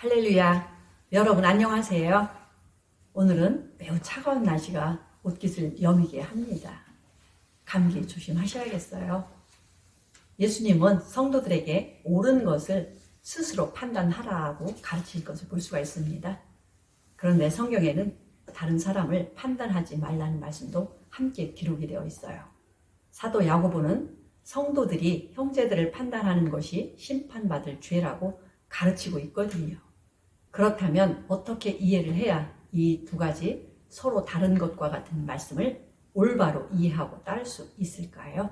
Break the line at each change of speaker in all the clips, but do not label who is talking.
할렐루야. 여러분 안녕하세요. 오늘은 매우 차가운 날씨가 옷깃을 여미게 합니다. 감기 조심하셔야겠어요. 예수님은 성도들에게 옳은 것을 스스로 판단하라고 가르칠 것을 볼 수가 있습니다. 그런데 성경에는 다른 사람을 판단하지 말라는 말씀도 함께 기록이 되어 있어요. 사도 야고보는 성도들이 형제들을 판단하는 것이 심판받을 죄라고 가르치고 있거든요. 그렇다면 어떻게 이해를 해야 이 두 가지 서로 다른 것과 같은 말씀을 올바로 이해하고 따를 수 있을까요?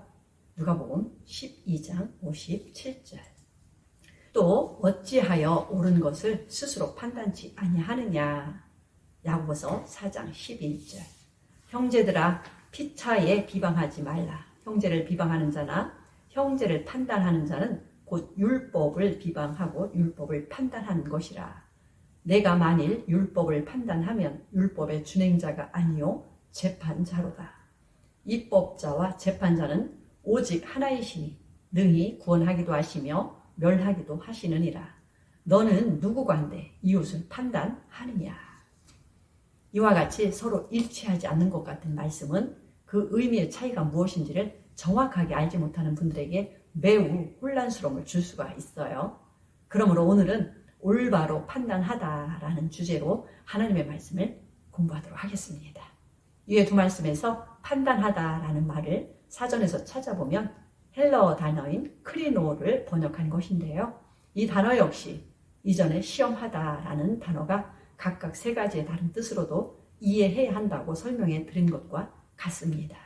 누가복음 12장 57절. 또 어찌하여 옳은 것을 스스로 판단치 아니하느냐. 야고보서 4장 11절. 형제들아 피차에 비방하지 말라. 형제를 비방하는 자나 형제를 판단하는 자는 곧 율법을 비방하고 율법을 판단하는 것이라. 내가 만일 율법을 판단하면 율법의 준행자가 아니요 재판자로다. 입법자와 재판자는 오직 하나이시니 능히 구원하기도 하시며 멸하기도 하시느니라. 너는 누구관데 이웃을 판단하느냐. 이와 같이 서로 일치하지 않는 것 같은 말씀은 그 의미의 차이가 무엇인지를 정확하게 알지 못하는 분들에게 매우 혼란스러움을 줄 수가 있어요. 그러므로 오늘은 올바로 판단하다라는 주제로 하나님의 말씀을 공부하도록 하겠습니다. 위의 두 말씀에서 판단하다라는 말을 사전에서 찾아보면 헬라어 단어인 크리노를 번역한 것인데요. 이 단어 역시 이전에 시험하다라는 단어가 각각 세 가지의 다른 뜻으로도 이해해야 한다고 설명해 드린 것과 같습니다.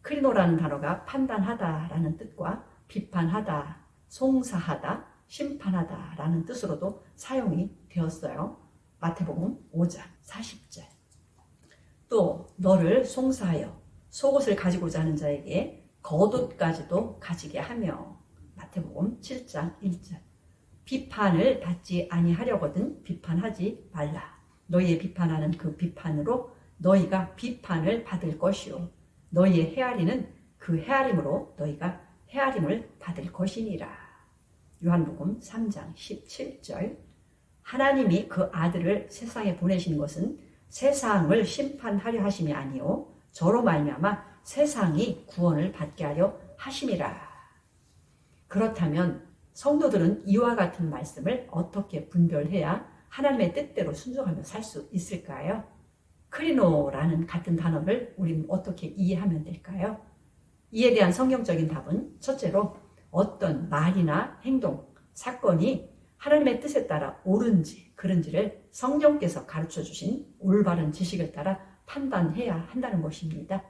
크리노라는 단어가 판단하다라는 뜻과 비판하다, 송사하다, 심판하다라는 뜻으로도 사용이 되었어요. 마태복음 5장 40절. 또 너를 송사하여 속옷을 가지고자 하는 자에게 겉옷까지도 가지게 하며. 마태복음 7장 1절. 비판을 받지 아니하려거든 비판하지 말라. 너희의 비판하는 그 비판으로 너희가 비판을 받을 것이요 너희의 헤아리는 그 헤아림으로 너희가 헤아림을 받을 것이니라. 요한복음 3장 17절. 하나님이 그 아들을 세상에 보내신 것은 세상을 심판하려 하심이 아니요 저로 말미암아 세상이 구원을 받게 하려 하심이라. 그렇다면 성도들은 이와 같은 말씀을 어떻게 분별해야 하나님의 뜻대로 순종하며 살 수 있을까요? 크리노라는 같은 단어를 우리는 어떻게 이해하면 될까요? 이에 대한 성경적인 답은 첫째로 어떤 말이나 행동, 사건이 하나님의 뜻에 따라 옳은지 그른지를 성령께서 가르쳐 주신 올바른 지식을 따라 판단해야 한다는 것입니다.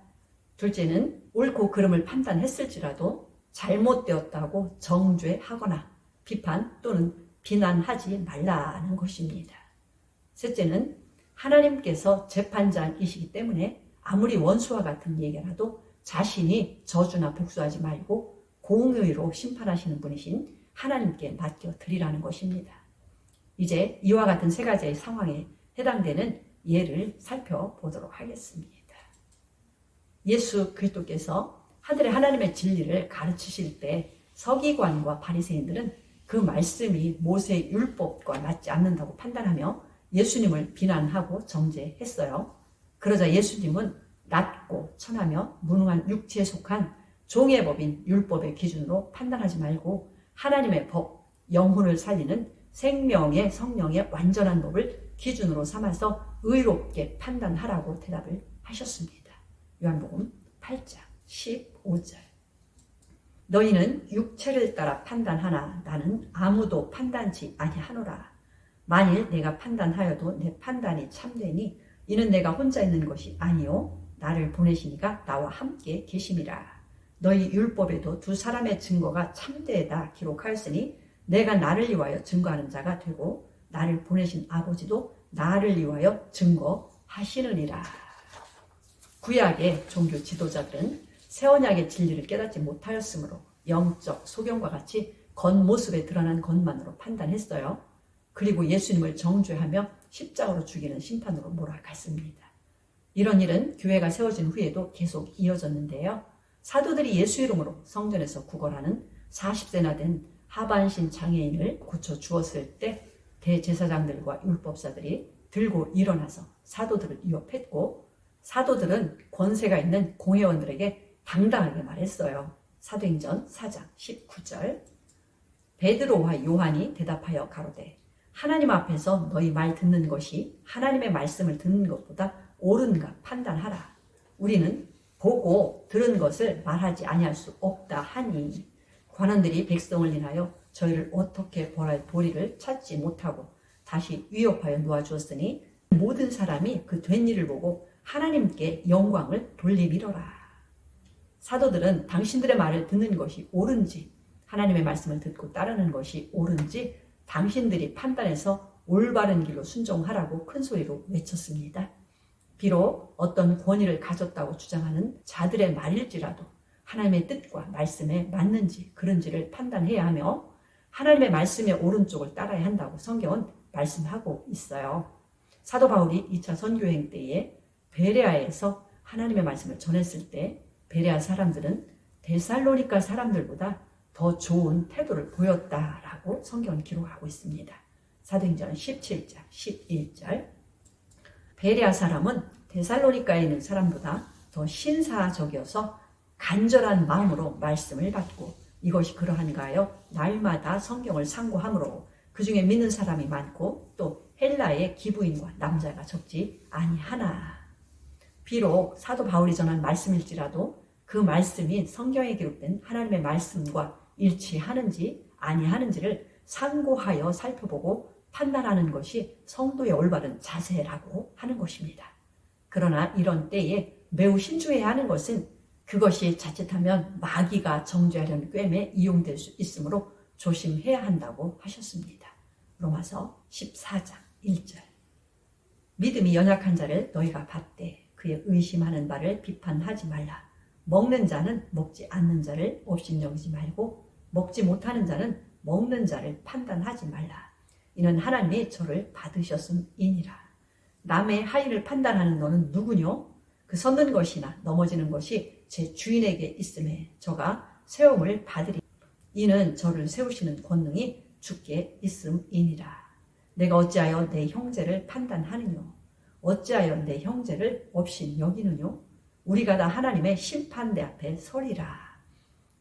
둘째는 옳고 그름을 판단했을지라도 잘못되었다고 정죄하거나 비판 또는 비난하지 말라는 것입니다. 셋째는 하나님께서 재판장이시기 때문에 아무리 원수와 같은 얘기라도 자신이 저주나 복수하지 말고 공의로 심판하시는 분이신 하나님께 맡겨드리라는 것입니다. 이제 이와 같은 세 가지의 상황에 해당되는 예를 살펴보도록 하겠습니다. 예수 그리스도께서 하늘의 하나님의 진리를 가르치실 때 서기관과 바리새인들은 그 말씀이 모세의 율법과 맞지 않는다고 판단하며 예수님을 비난하고 정죄했어요. 그러자 예수님은 낮고 천하며 무능한 육체에 속한 종의 법인 율법의 기준으로 판단하지 말고 하나님의 법, 영혼을 살리는 생명의 성령의 완전한 법을 기준으로 삼아서 의롭게 판단하라고 대답을 하셨습니다. 요한복음 8장 15절. 너희는 육체를 따라 판단하나 나는 아무도 판단치 아니하노라. 만일 내가 판단하여도 내 판단이 참되니 이는 내가 혼자 있는 것이 아니요 나를 보내시니가 나와 함께 계심이라. 너희 율법에도 두 사람의 증거가 참되다 기록하였으니 내가 나를 위하여 증거하는 자가 되고 나를 보내신 아버지도 나를 위하여 증거하시느니라. 구약의 종교 지도자들은 새 언약의 진리를 깨닫지 못하였으므로 영적 소경과 같이 겉모습에 드러난 것만으로 판단했어요. 그리고 예수님을 정죄하며 십자가로 죽이는 심판으로 몰아갔습니다. 이런 일은 교회가 세워진 후에도 계속 이어졌는데요. 사도들이 예수 이름으로 성전에서 구걸하는 40세나 된 하반신 장애인을 고쳐주었을 때 대제사장들과 율법사들이 들고 일어나서 사도들을 위협했고, 사도들은 권세가 있는 공회원들에게 당당하게 말했어요. 사도행전 4장 19절. 베드로와 요한이 대답하여 가로되 하나님 앞에서 너희 말 듣는 것이 하나님의 말씀을 듣는 것보다 옳은가 판단하라. 우리는 보고 들은 것을 말하지 아니할 수 없다 하니, 관원들이 백성을 인하여 저희를 어떻게 보리를 찾지 못하고 다시 위협하여 놓아주었으니 모든 사람이 그 된 일을 보고 하나님께 영광을 돌리미러라. 사도들은 당신들의 말을 듣는 것이 옳은지, 하나님의 말씀을 듣고 따르는 것이 옳은지 당신들이 판단해서 올바른 길로 순종하라고 큰 소리로 외쳤습니다. 비록 어떤 권위를 가졌다고 주장하는 자들의 말일지라도 하나님의 뜻과 말씀에 맞는지 그런지를 판단해야 하며, 하나님의 말씀의 오른쪽을 따라야 한다고 성경은 말씀하고 있어요. 사도 바울이 2차 선교여행 때에 베레아에서 하나님의 말씀을 전했을 때 베레아 사람들은 데살로니가 사람들보다 더 좋은 태도를 보였다라고 성경은 기록하고 있습니다. 사도행전 17장 11절. 베레아 사람은 데살로니가에 있는 사람보다 더 신사적이어서 간절한 마음으로 말씀을 받고, 이것이 그러한가 하여 날마다 성경을 상고하므로 그 중에 믿는 사람이 많고 또 헬라의 기부인과 남자가 적지 아니하나. 비록 사도 바울이 전한 말씀일지라도 그 말씀이 성경에 기록된 하나님의 말씀과 일치하는지 아니하는지를 상고하여 살펴보고 판단하는 것이 성도의 올바른 자세라고 하는 것입니다. 그러나 이런 때에 매우 신중해야 하는 것은 그것이 자칫하면 마귀가 정죄하려는 꾀에 이용될 수 있으므로 조심해야 한다고 하셨습니다. 로마서 14장 1절. 믿음이 연약한 자를 너희가 받되 그의 의심하는 바를 비판하지 말라. 먹는 자는 먹지 않는 자를 업신여기지 말고 먹지 못하는 자는 먹는 자를 판단하지 말라. 이는 하나님이 저를 받으셨음이니라. 남의 하의를 판단하는 너는 누구뇨? 그 섰는 것이나 넘어지는 것이 제 주인에게 있음에 저가 세움을 받으리. 이는 저를 세우시는 권능이 주께 있음이니라. 내가 어찌하여 내 형제를 판단하느뇨? 어찌하여 내 형제를 업신 여기느뇨? 우리가 다 하나님의 심판대 앞에 서리라.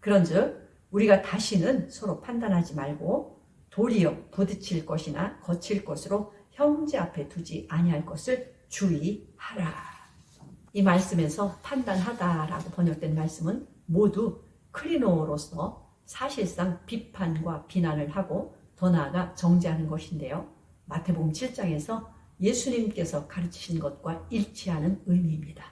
그런즉 우리가 다시는 서로 판단하지 말고 도리어 부딪힐 것이나 거칠 것으로 형제 앞에 두지 아니할 것을 주의하라. 이 말씀에서 판단하다라고 번역된 말씀은 모두 크리노로서 사실상 비판과 비난을 하고 더 나아가 정죄하는 것인데요. 마태복음 7장에서 예수님께서 가르치신 것과 일치하는 의미입니다.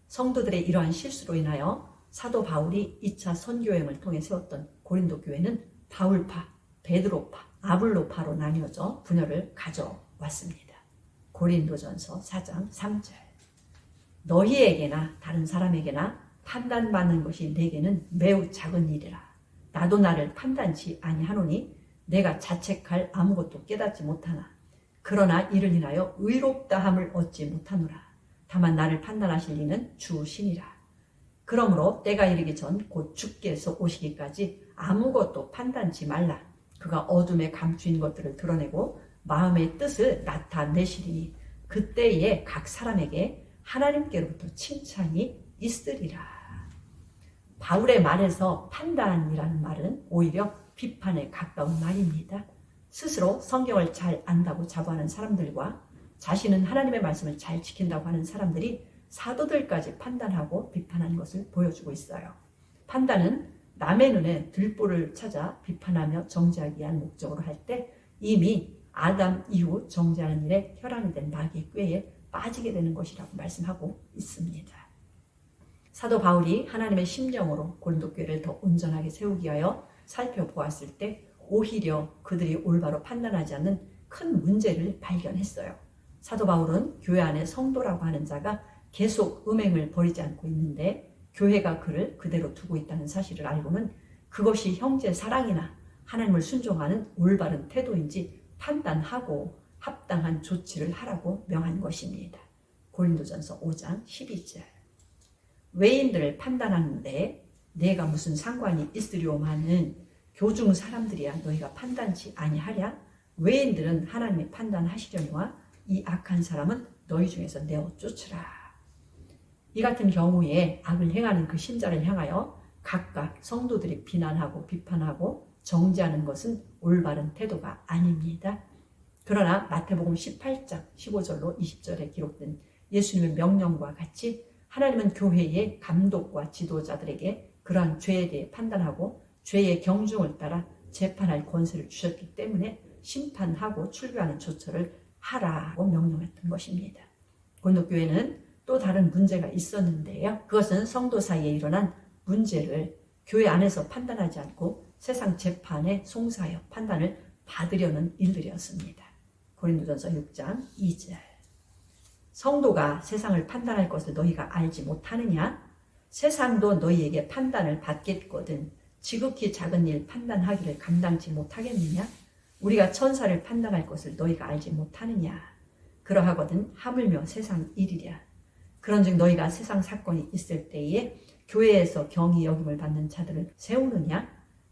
성도들의 이러한 실수로 인하여 사도 바울이 2차 선교여행을 통해 세웠던 고린도 교회는 바울파, 베드로파, 아블로파로 나뉘어져 분열을 가져왔습니다. 고린도전서 4장 3절. 너희에게나 다른 사람에게나 판단받는 것이 내게는 매우 작은 일이라. 나도 나를 판단치 아니하노니 내가 자책할 아무것도 깨닫지 못하나. 그러나 이를 인하여 의롭다함을 얻지 못하노라. 다만 나를 판단하실 이는 주시니라. 그러므로 때가 이르기 전 곧 주께서 오시기까지 아무것도 판단치 말라. 그가 어둠에 감추인 것들을 드러내고 마음의 뜻을 나타내시리니 그때에 각 사람에게 하나님께로부터 칭찬이 있으리라. 바울의 말에서 판단이라는 말은 오히려 비판에 가까운 말입니다. 스스로 성경을 잘 안다고 자부하는 사람들과 자신은 하나님의 말씀을 잘 지킨다고 하는 사람들이 사도들까지 판단하고 비판하는 것을 보여주고 있어요. 판단은 남의 눈에 들보를 찾아 비판하며 정죄하기 위한 목적으로 할 때 이미 아담 이후 정죄하는 일에 혈안이 된 마귀의 꾀에 빠지게 되는 것이라고 말씀하고 있습니다. 사도 바울이 하나님의 심령으로 고린도 교회를 더 온전하게 세우기 위하여 살펴보았을 때 오히려 그들이 올바로 판단하지 않는 큰 문제를 발견했어요. 사도 바울은 교회 안에 성도라고 하는 자가 계속 음행을 버리지 않고 있는데 교회가 그를 그대로 두고 있다는 사실을 알고는 그것이 형제 사랑이나 하나님을 순종하는 올바른 태도인지 판단하고 합당한 조치를 하라고 명한 것입니다. 고린도전서 5장 12절. 외인들을 판단하는데 내가 무슨 상관이 있으리오마는 교중 사람들이야 너희가 판단치 아니하랴? 외인들은 하나님이 판단하시려니와 이 악한 사람은 너희 중에서 내어 쫓으라. 이 같은 경우에 악을 행하는 그 신자를 향하여 각각 성도들이 비난하고 비판하고 정죄하는 것은 올바른 태도가 아닙니다. 그러나 마태복음 18장 15절로 20절에 기록된 예수님의 명령과 같이 하나님은 교회의 감독과 지도자들에게 그러한 죄에 대해 판단하고 죄의 경중을 따라 재판할 권세를 주셨기 때문에 심판하고 출교하는 조처를 하라고 명령했던 것입니다. 고린도교회는 또 다른 문제가 있었는데요. 그것은 성도 사이에 일어난 문제를 교회 안에서 판단하지 않고 세상 재판에 송사하여 판단을 받으려는 일들이었습니다. 고린도전서 6장 2절. 성도가 세상을 판단할 것을 너희가 알지 못하느냐? 세상도 너희에게 판단을 받겠거든 지극히 작은 일 판단하기를 감당치 못하겠느냐? 우리가 천사를 판단할 것을 너희가 알지 못하느냐? 그러하거든 하물며 세상 일이랴. 그런즉 너희가 세상 사건이 있을 때에 교회에서 경히 여김을 받는 자들을 세우느냐?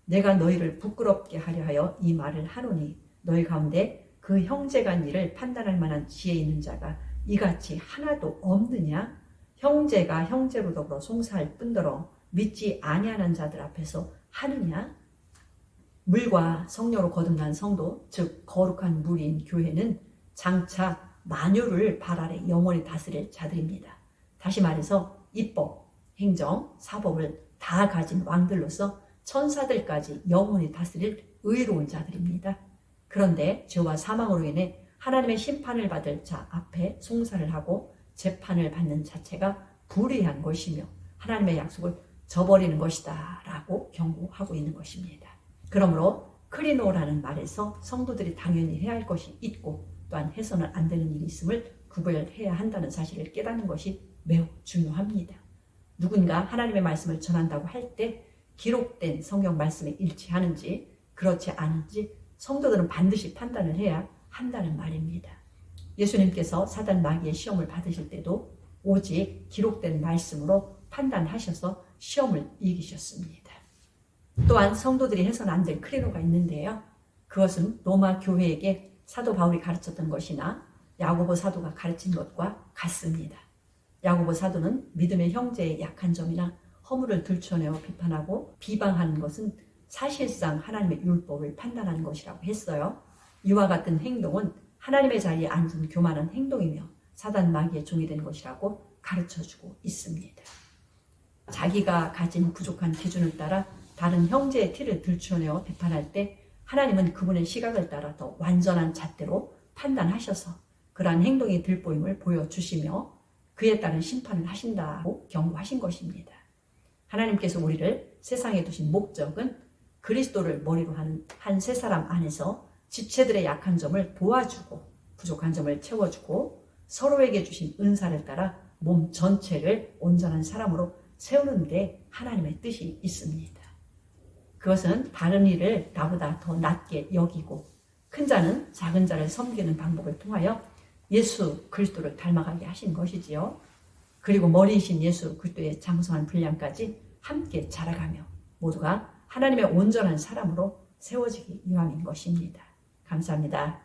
내가 너희를 부끄럽게 하려 하여 이 말을 하노니 너희 가운데 그 형제간 일을 판단할 만한 지혜 있는 자가 이같이 하나도 없느냐? 형제가 형제로 더불어 송사할 뿐더러 믿지 아니하는 자들 앞에서 하느냐? 물과 성령으로 거듭난 성도, 즉 거룩한 무리인 교회는 장차 만유를 발 아래 영원히 다스릴 자들입니다. 다시 말해서 입법, 행정, 사법을 다 가진 왕들로서 천사들까지 영원히 다스릴 의로운 자들입니다. 그런데 죄와 사망으로 인해 하나님의 심판을 받을 자 앞에 송사를 하고 재판을 받는 자체가 불의한 것이며 하나님의 약속을 저버리는 것이다 라고 경고하고 있는 것입니다. 그러므로 크리노라는 말에서 성도들이 당연히 해야 할 것이 있고 또한 해서는 안 되는 일이 있음을 구별해야 한다는 사실을 깨닫는 것이 매우 중요합니다. 누군가 하나님의 말씀을 전한다고 할 때 기록된 성경 말씀에 일치하는지 그렇지 않은지 성도들은 반드시 판단을 해야 한다는 말입니다. 예수님께서 사단 마귀의 시험을 받으실 때도 오직 기록된 말씀으로 판단하셔서 시험을 이기셨습니다. 또한 성도들이 해서는 안 될 크리노가 있는데요. 그것은 로마 교회에게 사도 바울이 가르쳤던 것이나 야고보 사도가 가르친 것과 같습니다. 야고보 사도는 믿음의 형제의 약한 점이나 허물을 들춰내어 비판하고 비방하는 것은 사실상 하나님의 율법을 판단하는 것이라고 했어요. 이와 같은 행동은 하나님의 자리에 앉은 교만한 행동이며 사단 마귀의 종이 된 것이라고 가르쳐주고 있습니다. 자기가 가진 부족한 기준을 따라 다른 형제의 티를 들춰내어 비판할 때 하나님은 그분의 시각을 따라 더 완전한 잣대로 판단하셔서 그러한 행동이 들보임을 보여주시며 그에 따른 심판을 하신다고 경고하신 것입니다. 하나님께서 우리를 세상에 두신 목적은 그리스도를 머리로 하는 한 세 사람 안에서 지체들의 약한 점을 도와주고 부족한 점을 채워주고 서로에게 주신 은사를 따라 몸 전체를 온전한 사람으로 세우는 데 하나님의 뜻이 있습니다. 그것은 다른 일을 나보다 더 낮게 여기고 큰 자는 작은 자를 섬기는 방법을 통하여 예수 그리스도를 닮아가게 하신 것이지요. 그리고 머리이신 예수 그리스도의 장성한 분량까지 함께 자라가며 모두가 하나님의 온전한 사람으로 세워지기 위함인 것입니다. 감사합니다.